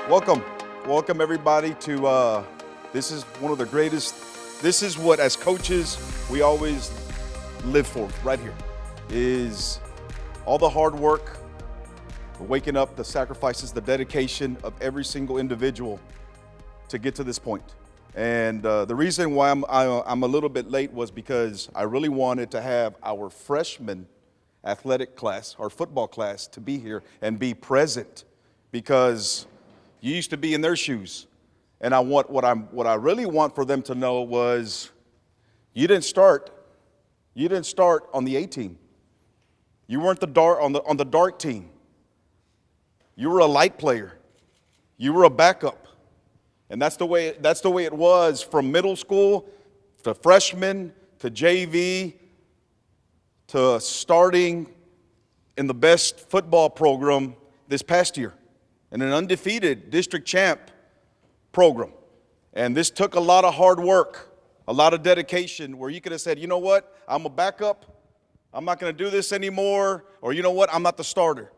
Welcome. Welcome everybody to, this is one of the greatest, this is what as coaches we always live for right here, is all the hard work, the waking up, the sacrifices, the dedication of every single individual to get to this point. And the reason why I'm a little bit late was because I really wanted to have our freshman athletic class, our football class, to be here and be present, because you used to be in their shoes. And what I really want for them to know was you didn't start on the A team. You weren't on the dark team. You were a light player. You were a backup. And that's the way it was from middle school to freshman to JV to starting in the best football program this past year, in an undefeated district champ program. And this took a lot of hard work, a lot of dedication, where you could have said, you know what, I'm a backup, I'm not going to do this anymore, or you know what, I'm not the starter.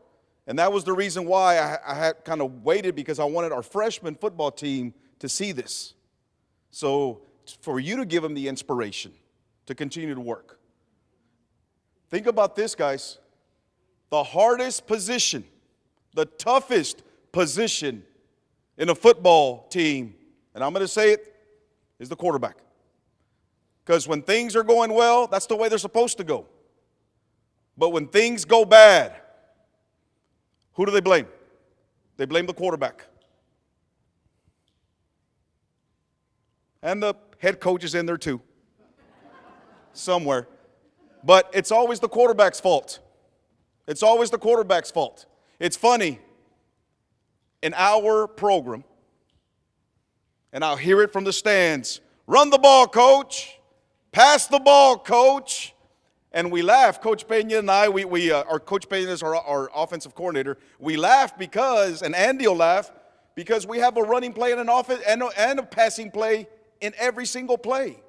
And that was the reason why I had kind of waited, because I wanted our freshman football team to see this. So for you to give them the inspiration to continue to work. Think about this, guys. The hardest position, the toughest position in a football team, and I'm going to say it, is the quarterback. Because when things are going well, that's the way they're supposed to go. But when things go bad, who do they blame? They blame the quarterback. And the head coach is in there too, somewhere. But it's always the quarterback's fault. It's always the quarterback's fault. It's funny. In our program, and I'll hear it from the stands, run the ball, coach, pass the ball, coach, and we laugh. Coach Pena and I, our Coach Pena is our offensive coordinator. We laugh because, and Andy will laugh, because we have a running play and an offense and a passing play in every single play,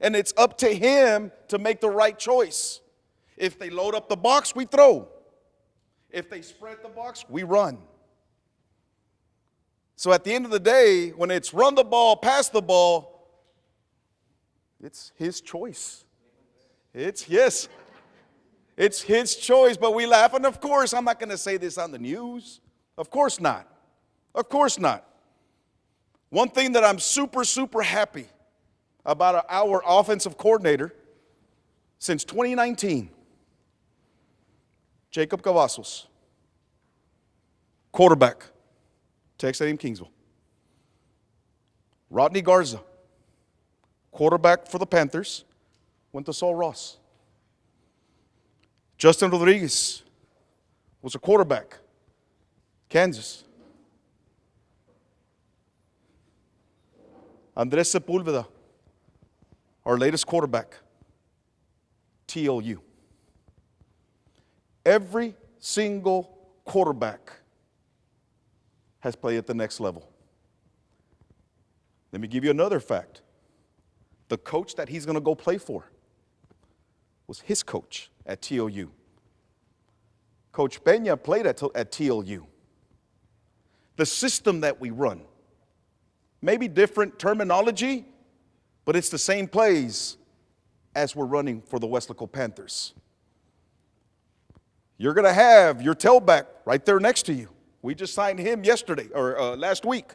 and it's up to him to make the right choice. If they load up the box, we throw. If they spread the box, we run. So at the end of the day, when it's run the ball, pass the ball, it's his choice. It's his choice, but we laugh. And of course, I'm not going to say this on the news. Of course not. Of course not. One thing that I'm super, super happy about our offensive coordinator since 2019, Jacob Cavazos, quarterback, Texas A&M Kingsville. Rodney Garza, quarterback for the Panthers, went to Saul Ross. Justin Rodriguez was a quarterback, Kansas. Andres Sepulveda, our latest quarterback, TLU. Every single quarterback has played at the next level. Let me give you another fact. The coach that he's going to go play for was his coach at TLU. Coach Pena played at TLU. The system that we run, maybe different terminology, but it's the same plays as we're running for the Weslaco Panthers. You're going to have your tailback right there next to you. We just signed him yesterday or last week.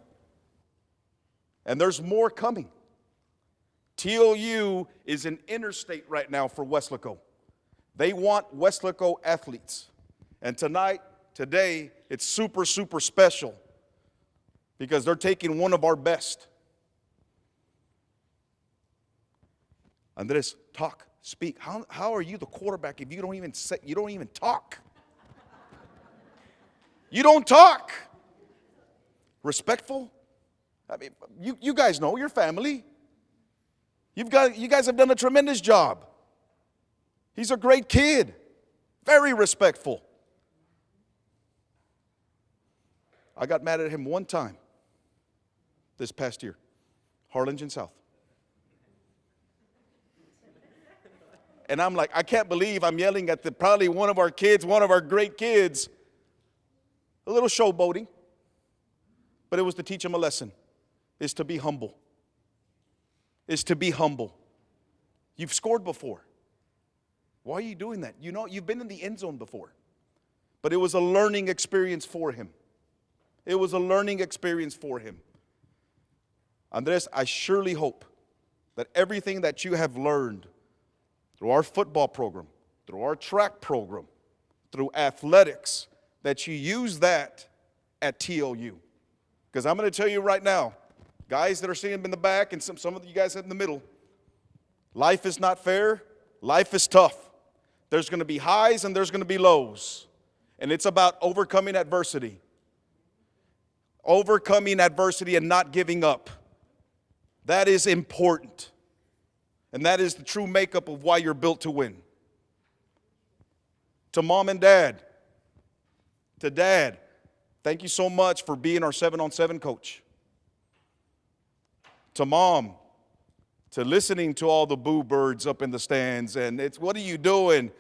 And there's more coming. TLU is an interstate right now for Weslaco. They want Weslaco athletes. And today, it's super, super special because they're taking one of our best. Andres, talk, speak. How are you the quarterback if you don't even talk? You don't talk. Respectful? I mean, you guys know your family. You guys have done a tremendous job. He's a great kid. Very respectful. I got mad at him one time this past year. Harlingen South. And I'm like, I can't believe I'm yelling at probably one of our kids, one of our great kids. A little showboating. but it was to teach him a lesson, is to be humble. Is to be humble. You've scored before. Why are you doing that? You know, you've been in the end zone before. But it was a learning experience for him. It was a learning experience for him. Andres, I surely hope that everything that you have learned through our football program, through our track program, through athletics, that you use that at TOU. Because I'm going to tell you right now, guys that are sitting in the back and some of you guys in the middle, life is not fair. Life is tough. There's going to be highs and there's going to be lows. And it's about overcoming adversity. Overcoming adversity and not giving up. That is important. And that is the true makeup of why you're built to win. To mom and dad, to dad, thank you so much for being our 7-on-7 coach. To mom, to listening to all the boo birds up in the stands, and it's, what are you doing?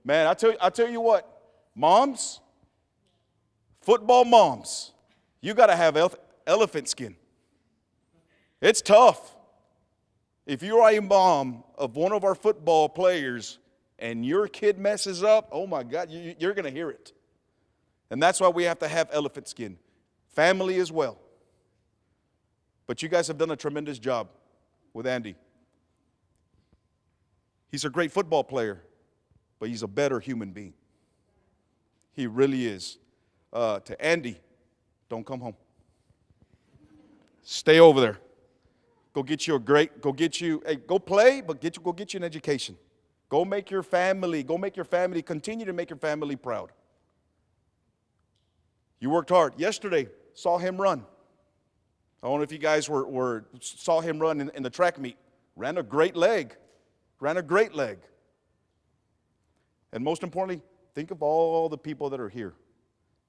Man, I tell you what, moms, football moms, you got to have elephant skin. It's tough. If you are a mom of one of our football players and your kid messes up, oh my God, you're going to hear it. And that's why we have to have elephant skin. Family as well. But you guys have done a tremendous job with Andy. He's a great football player, but he's a better human being. He really is. To Andy, don't come home. Stay over there. Go play, but go get you an education. Go make your family, continue to make your family proud. You worked hard. Yesterday, saw him run. I don't know if you guys saw him run in the track meet. Ran a great leg. And most importantly, think of all the people that are here.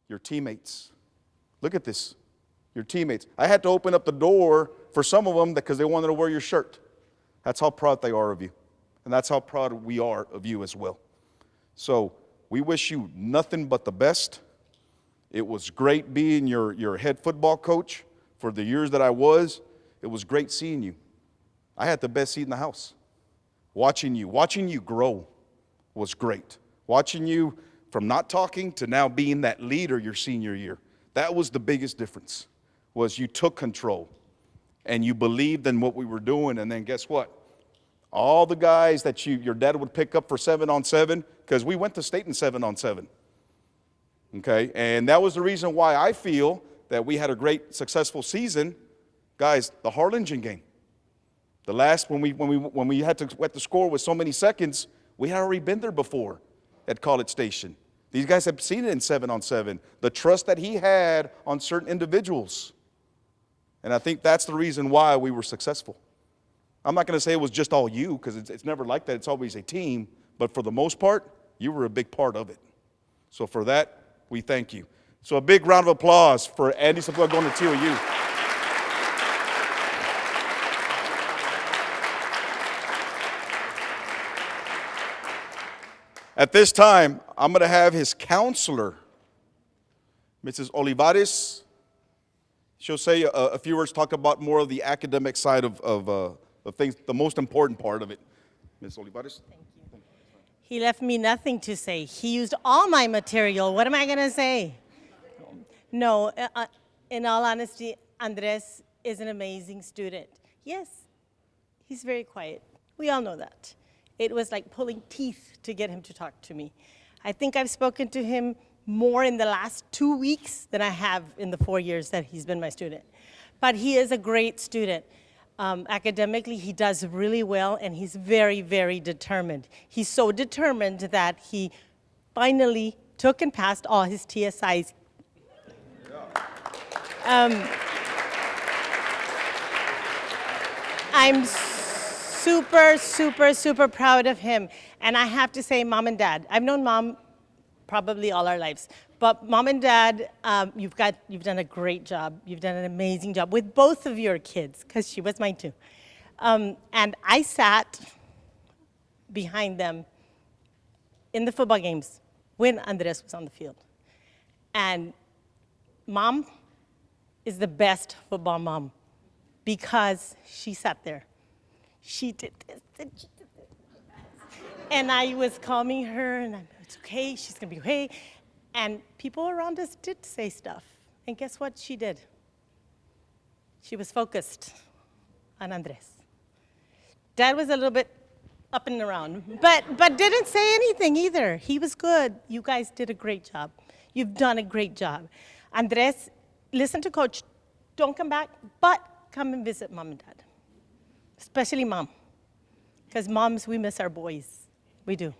Your teammates. Look at this. Your teammates. I had to open up the door for some of them because they wanted to wear your shirt. That's how proud they are of you. And that's how proud we are of you as well. So we wish you nothing but the best. It was great being your head football coach for the years that I was. It was great seeing you. I had the best seat in the house. Watching you grow was great. Watching you from not talking to now being that leader your senior year. That was the biggest difference, was you took control and you believed in what we were doing. And then guess what? All the guys that your dad would pick up for 7-on-7, because we went to state in 7-on-7. Okay, and that was the reason why I feel that we had a great, successful season. Guys, the Harlingen game. The last, when we had to score with so many seconds, we had already been there before at College Station. These guys have seen it in 7-on-7. The trust that he had on certain individuals. And I think that's the reason why we were successful. I'm not going to say it was just all you, because it's never like that. It's always a team. But for the most part, you were a big part of it. So for that, we thank you. So a big round of applause for Andy Sepulveda going to TOU. At this time, I'm going to have his counselor, Mrs. Olivares. She'll say a few words, talk about more of the academic side of things, the most important part of it. Ms. Olivares. Thank you. He left me nothing to say. He used all my material. What am I going to say? No, in all honesty, Andres is an amazing student. Yes, he's very quiet. We all know that. It was like pulling teeth to get him to talk to me. I think I've spoken to him more in the last 2 weeks than I have in the 4 years that he's been my student. But he is a great student. Academically, he does really well, and he's very, very determined. He's so determined that he finally took and passed all his TSIs. I'm super, super, super proud of him. And I have to say, Mom and Dad, I've known Mom probably all our lives, but Mom and Dad, you've done a great job. You've done an amazing job with both of your kids, because she was mine too. And I sat behind them in the football games when Andres was on the field. And Mom, is the best football mom because she sat there. She did this, and she did this. And I was calming her, and I'm, it's okay, she's gonna be okay. And people around us did say stuff. And guess what she did? She was focused on Andres. Dad was a little bit up and around, but didn't say anything either. He was good. You guys did a great job. You've done a great job. Andres, listen to Coach. Don't come back, but come and visit Mom and Dad, especially Mom, because moms, we miss our boys. We do.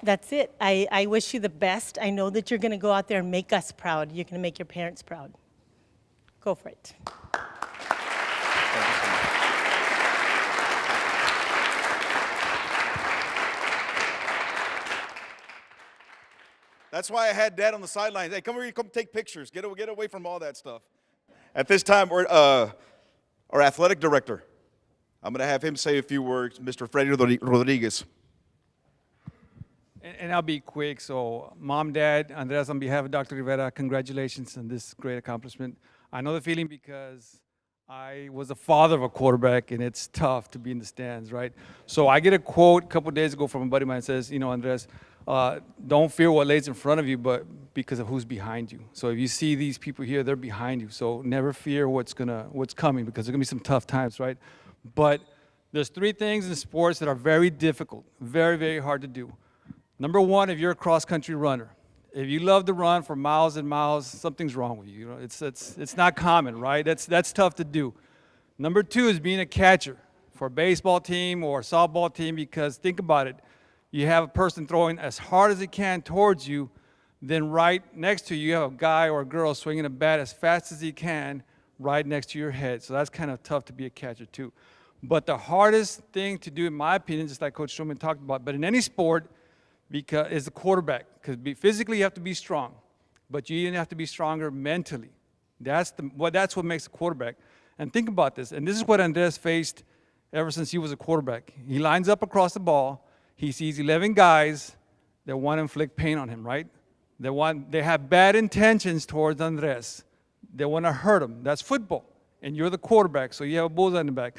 That's it. I wish you the best. I know that you're going to go out there and make us proud. You're going to make your parents proud. Go for it. That's why I had Dad on the sidelines. Hey, come here, come take pictures. Get away from all that stuff. At this time, our athletic director, I'm going to have him say a few words, Mr. Freddy Rodriguez. And I'll be quick. So, Mom, Dad, Andres, on behalf of Dr. Rivera, congratulations on this great accomplishment. I know the feeling because I was a father of a quarterback, and it's tough to be in the stands, right? So I get a quote a couple days ago from a buddy of mine that says, Andres, don't fear what lays in front of you, but because of who's behind you. So if you see these people here, they're behind you. So never fear what's coming, because there's gonna be some tough times, right? But there's three things in sports that are very difficult, very, very hard to do. Number one, if you're a cross-country runner, if you love to run for miles and miles, something's wrong with you. It's not common, right? That's tough to do. Number two is being a catcher for a baseball team or a softball team, because think about it. You have a person throwing as hard as they can towards you, then right next to you, you have a guy or a girl swinging a bat as fast as he can right next to your head. So that's kind of tough to be a catcher too. But the hardest thing to do, in my opinion, just like Coach Stroman talked about, but in any sport, is the quarterback. Because physically you have to be strong, but you even have to be stronger mentally. That's what makes a quarterback. And think about this, and this is what Andres faced ever since he was a quarterback. He lines up across the ball. He sees 11 guys that want to inflict pain on him, right? They have bad intentions towards Andres. They want to hurt him. That's football. And you're the quarterback, so you have a bullseye in the back.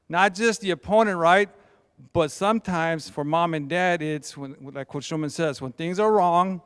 Not just the opponent, right? But sometimes for Mom and Dad, it's, like Coach Schumann says, when things are wrong,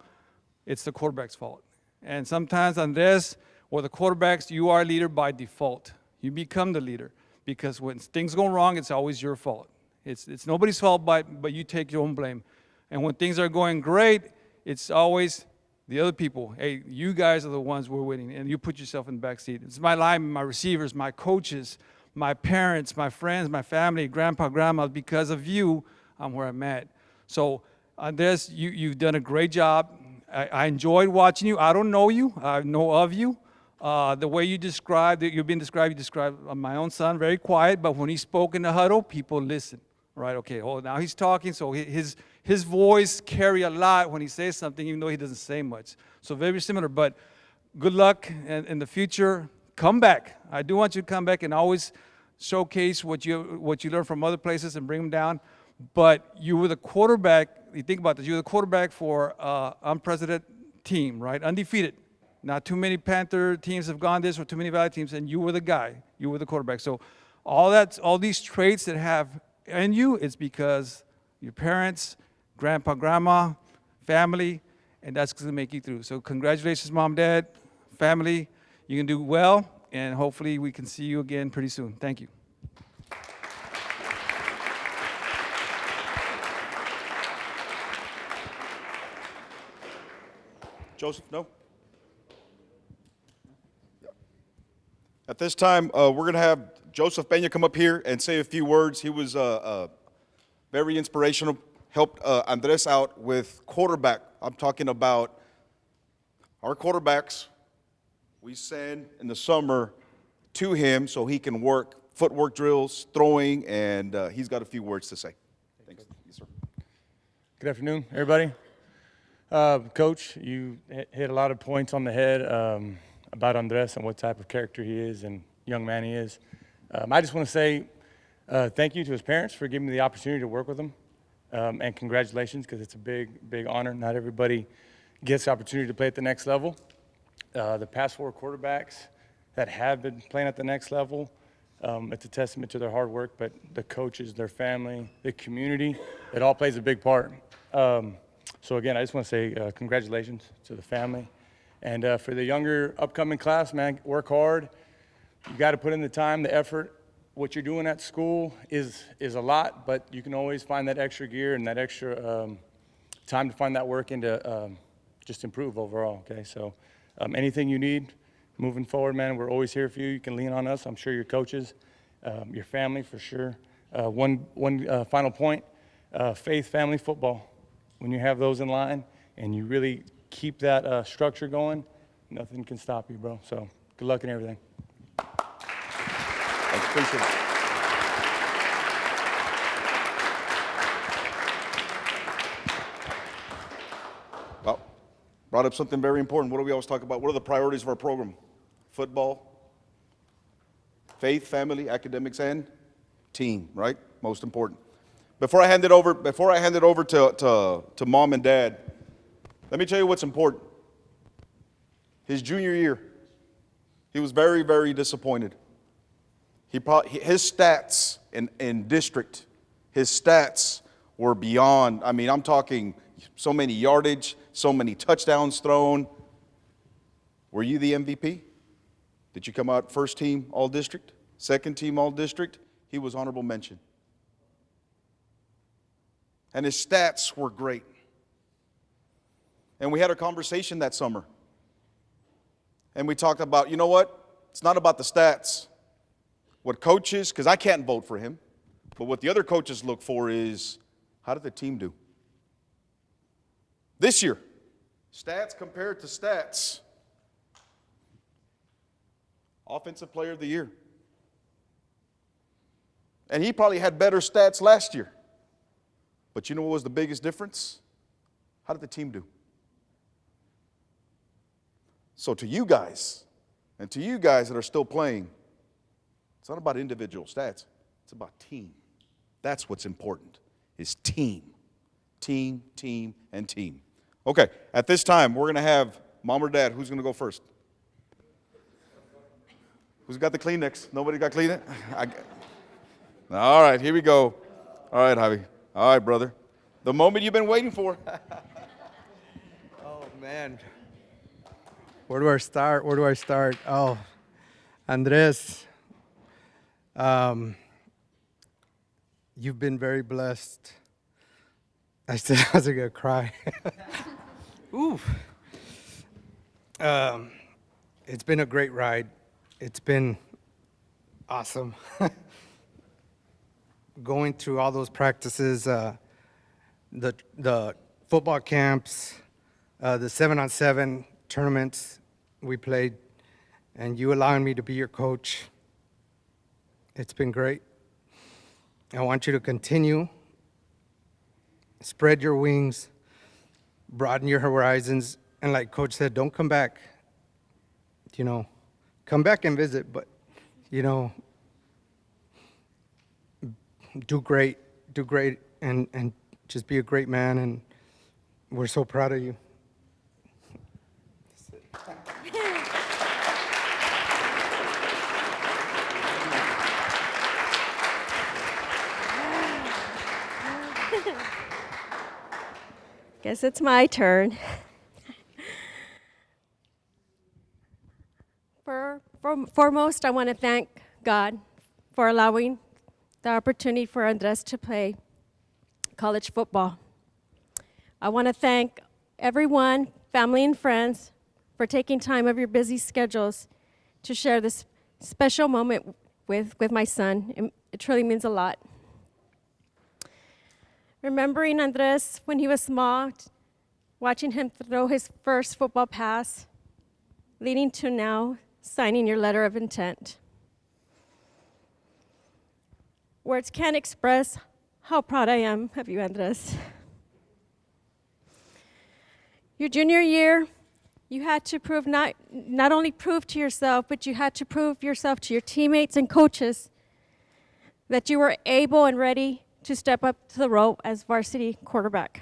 it's the quarterback's fault. And sometimes Andres or the quarterbacks, you are a leader by default. You become the leader, because when things go wrong, it's always your fault. It's nobody's fault, but you take your own blame. And when things are going great, it's always the other people. Hey, you guys are the ones who are winning, and you put yourself in the back seat. It's my linemen, my receivers, my coaches, my parents, my friends, my family, grandpa, grandma. Because of you, I'm where I'm at. So Andres, you've done a great job. I enjoyed watching you. I don't know you. I know of you. The way you described, you described my own son, very quiet, but when he spoke in the huddle, people listened. Right, okay, now he's talking, so his voice carry a lot when he says something, even though he doesn't say much. So very similar, but good luck in the future. Come back. I do want you to come back and always showcase what you learn from other places and bring them down. But you were the quarterback, you think about this, you were the quarterback for unprecedented team, right? Undefeated. Not too many Panther teams have gone this, or too many Valley teams, and you were the guy. You were the quarterback. So all these traits that have and you, it's because your parents, grandpa, grandma, family, and that's going to make you through. So congratulations, Mom, Dad, family. You can do well, and hopefully we can see you again pretty soon. Thank you. Joseph, no? At this time, we're going to have Joseph Peña come up here and say a few words. He was very inspirational, helped Andres out with quarterback. I'm talking about our quarterbacks. We send in the summer to him so he can work footwork drills, throwing, and he's got a few words to say. Thanks. Yes, sir. Good afternoon, everybody. Coach, you hit a lot of points on the head about Andres and what type of character he is and young man he is. I just want to say thank you to his parents for giving me the opportunity to work with him, and congratulations, because it's a big, big honor. Not everybody gets the opportunity to play at the next level. the past 4 quarterbacks that have been playing at the next level, it's a testament to their hard work, but the coaches, their family, the community, it all plays a big part. So again, I just want to say congratulations to the family. And for the younger upcoming class, man, work hard. You got to put in the time, the effort. What you're doing at school is a lot, but you can always find that extra gear and that extra time to find that work and to just improve overall, okay? So anything you need moving forward, man, we're always here for you. You can lean on us. I'm sure your coaches, your family for sure. One final point, faith, family, football. When you have those in line and you really keep that structure going, nothing can stop you, bro. So good luck and everything. I appreciate it. Well, brought up something very important. What do we always talk about? What are the priorities of our program? Football, faith, family, academics, and team, right? Most important. Before I hand it over to mom and dad, let me tell you what's important. His junior year, he was very, very disappointed. His stats in district, his stats were beyond. I mean, I'm talking so many yardage, so many touchdowns thrown. Were you the MVP? Did you come out first team all district, second team all district? He was honorable mention. And his stats were great. And we had a conversation that summer. And we talked about, you know what? It's not about the stats. What coaches, because I can't vote for him, but what the other coaches look for is, how did the team do? This year, stats compared to stats. Offensive player of the year. And he probably had better stats last year. But you know what was the biggest difference? How did the team do? So to you guys, and to you guys that are still playing, it's not about individual stats. It's about team. That's what's important, is team. Team, team, and team. Okay, at this time, we're going to have mom or dad. Who's going to go first? Who's got the Kleenex? Nobody got Kleenex? All right, here we go. All right, Javi. All right, brother. The moment you've been waiting for. Oh, man. Where do I start? Oh, Andres, you've been very blessed. I said I was going to cry. Ooh. It's been a great ride. It's been awesome. Going through all those practices, the football camps, the 7-on-7 tournaments we played, and you allowing me to be your coach. It's been great. I want you to continue, spread your wings, broaden your horizons, and like Coach said, don't come back. Come back and visit, but, do great, and just be a great man, and we're so proud of you. Guess it's my turn. Foremost, I want to thank God for allowing the opportunity for Andres to play college football. I want to thank everyone, family and friends, for taking time of your busy schedules to share this special moment with my son. It truly means a lot. Remembering Andres when he was small, watching him throw his first football pass, leading to now signing your letter of intent. Words can't express how proud I am of you, Andres. Your junior year, you had to prove not only prove to yourself, but you had to prove yourself to your teammates and coaches that you were able and ready to step up to the role as varsity quarterback.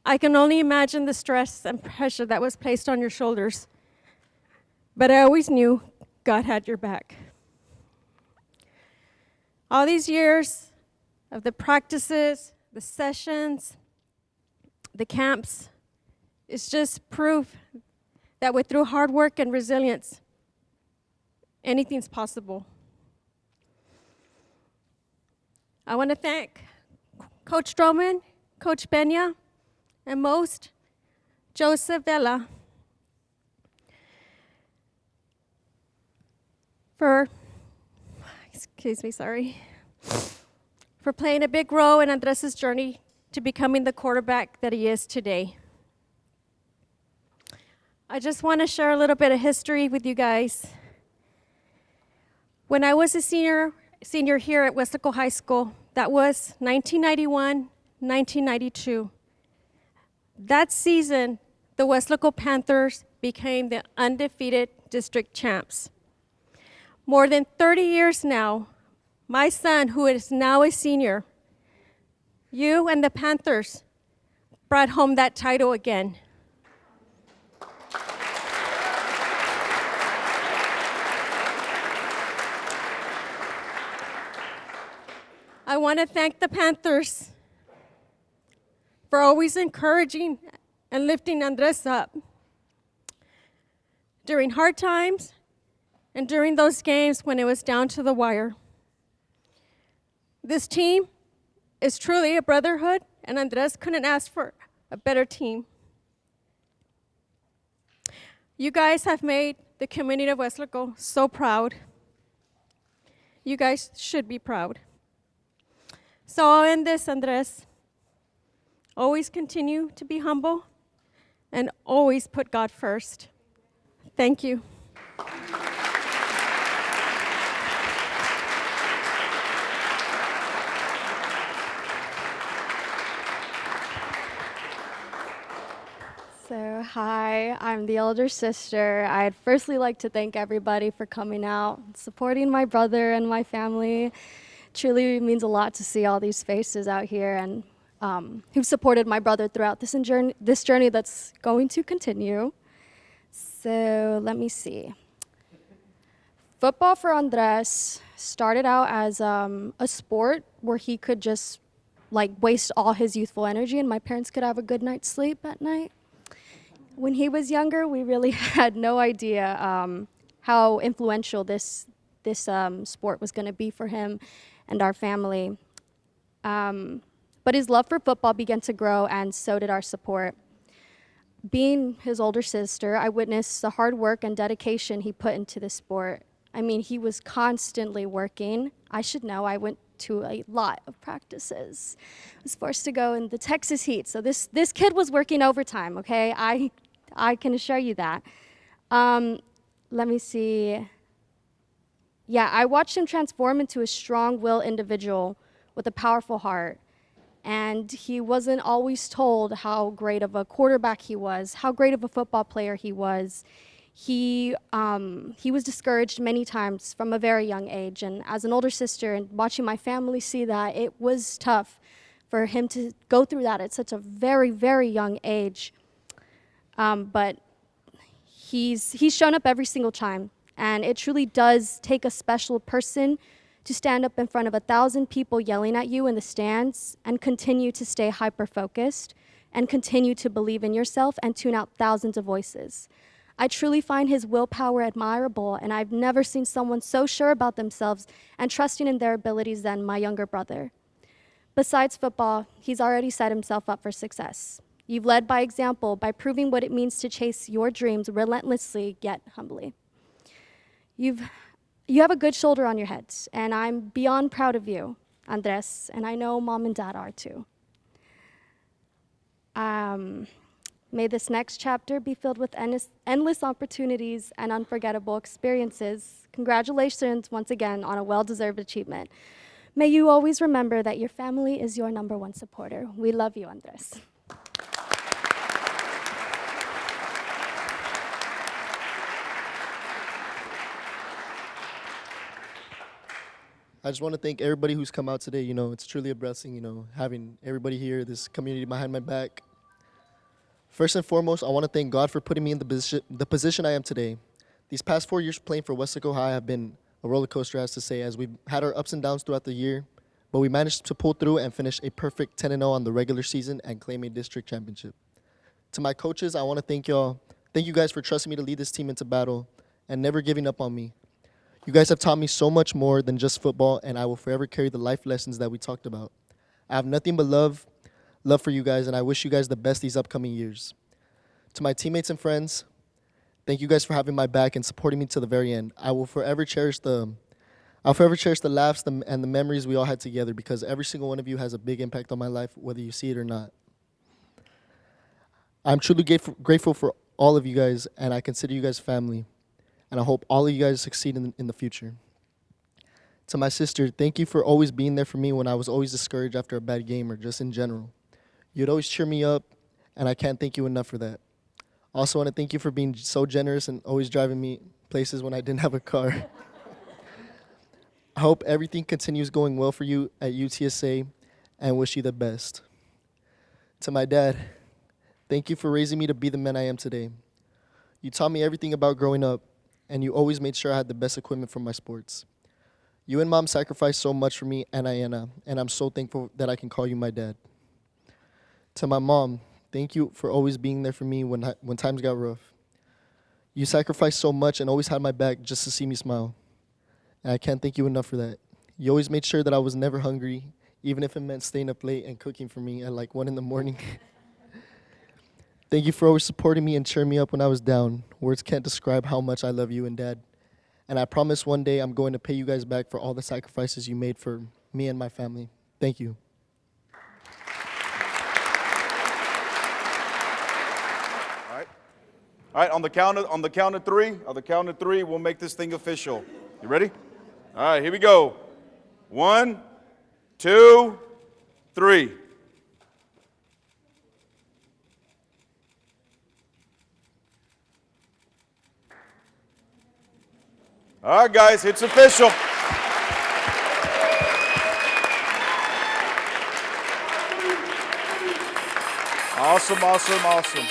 I can only imagine the stress and pressure that was placed on your shoulders. But I always knew God had your back. All these years of the practices, the sessions, the camps, it's just proof that through hard work and resilience, anything's possible. I want to thank Coach Stroman, Coach Pena, and most, Joseph Vela, for playing a big role in Andres' journey to becoming the quarterback that he is today. I just want to share a little bit of history with you guys. When I was a senior here at Weslaco High School, that was 1991, 1992. That season, the Weslaco Panthers became the undefeated district champs. More than 30 years now, my son, who is now a senior, you and the Panthers brought home that title again. I want to thank the Panthers for always encouraging and lifting Andres up during hard times and during those games when it was down to the wire. This team is truly a brotherhood, and Andres couldn't ask for a better team. You guys have made the community of Weslaco so proud. You guys should be proud. So I'll end this, Andres. Always continue to be humble and always put God first. Thank you. So, hi, I'm the elder sister. I'd firstly like to thank everybody for coming out, supporting my brother and my family. Truly means a lot to see all these faces out here and who've supported my brother throughout this journey that's going to continue. So, let me see. Football for Andres started out as a sport where he could just waste all his youthful energy and my parents could have a good night's sleep at night. When he was younger, we really had no idea how influential this sport was going to be for him and our family. But his love for football began to grow, and so did our support. Being his older sister, I witnessed the hard work and dedication he put into the sport. I mean, he was constantly working. I should know, I went to a lot of practices. I was forced to go in the Texas heat. So this kid was working overtime, okay? I can assure you that. Let me see. Yeah, I watched him transform into a strong-willed individual with a powerful heart. And he wasn't always told how great of a quarterback he was, how great of a football player he was. He was discouraged many times from a very young age. And as an older sister and watching my family see that, it was tough for him to go through that at such a very, very young age. But he's shown up every single time. And it truly does take a special person to stand up in front of 1,000 people yelling at you in the stands and continue to stay hyper-focused and continue to believe in yourself and tune out thousands of voices. I truly find his willpower admirable, and I've never seen someone so sure about themselves and trusting in their abilities than my younger brother. Besides football, he's already set himself up for success. You've led by example by proving what it means to chase your dreams relentlessly yet humbly. You have a good shoulder on your head, and I'm beyond proud of you, Andres, and I know Mom and Dad are too. May this next chapter be filled with endless opportunities and unforgettable experiences. Congratulations once again on a well-deserved achievement. May you always remember that your family is your #1 supporter. We love you, Andres. I just want to thank everybody who's come out today. It's truly a blessing, having everybody here, this community behind my back. First and foremost, I want to thank God for putting me in the position I am today. These past 4 years playing for Weslaco High have been a roller coaster, as to say, as we've had our ups and downs throughout the year, but we managed to pull through and finish a perfect 10-0 on the regular season and claim a district championship. To my coaches, I want to thank y'all. Thank you guys for trusting me to lead this team into battle and never giving up on me. You guys have taught me so much more than just football, and I will forever carry the life lessons that we talked about. I have nothing but love for you guys, and I wish you guys the best these upcoming years. To my teammates and friends, thank you guys for having my back and supporting me to the very end. I will forever cherish the laughs and the memories we all had together, because every single one of you has a big impact on my life, whether you see it or not. I'm truly grateful for all of you guys, and I consider you guys family, and I hope all of you guys succeed in the future. To my sister, thank you for always being there for me when I was always discouraged after a bad game or just in general. You'd always cheer me up, and I can't thank you enough for that. I also want to thank you for being so generous and always driving me places when I didn't have a car. I hope everything continues going well for you at UTSA and wish you the best. To my dad, thank you for raising me to be the man I am today. You taught me everything about growing up, and you always made sure I had the best equipment for my sports. You and Mom sacrificed so much for me and Ayanna, and I'm so thankful that I can call you my dad. To my mom, thank you for always being there for me when times got rough. You sacrificed so much and always had my back just to see me smile. And I can't thank you enough for that. You always made sure that I was never hungry, even if it meant staying up late and cooking for me at like 1 a.m. Thank you for always supporting me and cheering me up when I was down. Words can't describe how much I love you and Dad. And I promise one day I'm going to pay you guys back for all the sacrifices you made for me and my family. Thank you. All right, on the count of three, we'll make this thing official. You ready? All right, here we go. 1, 2, 3. All right, guys, it's official. Awesome, awesome, awesome.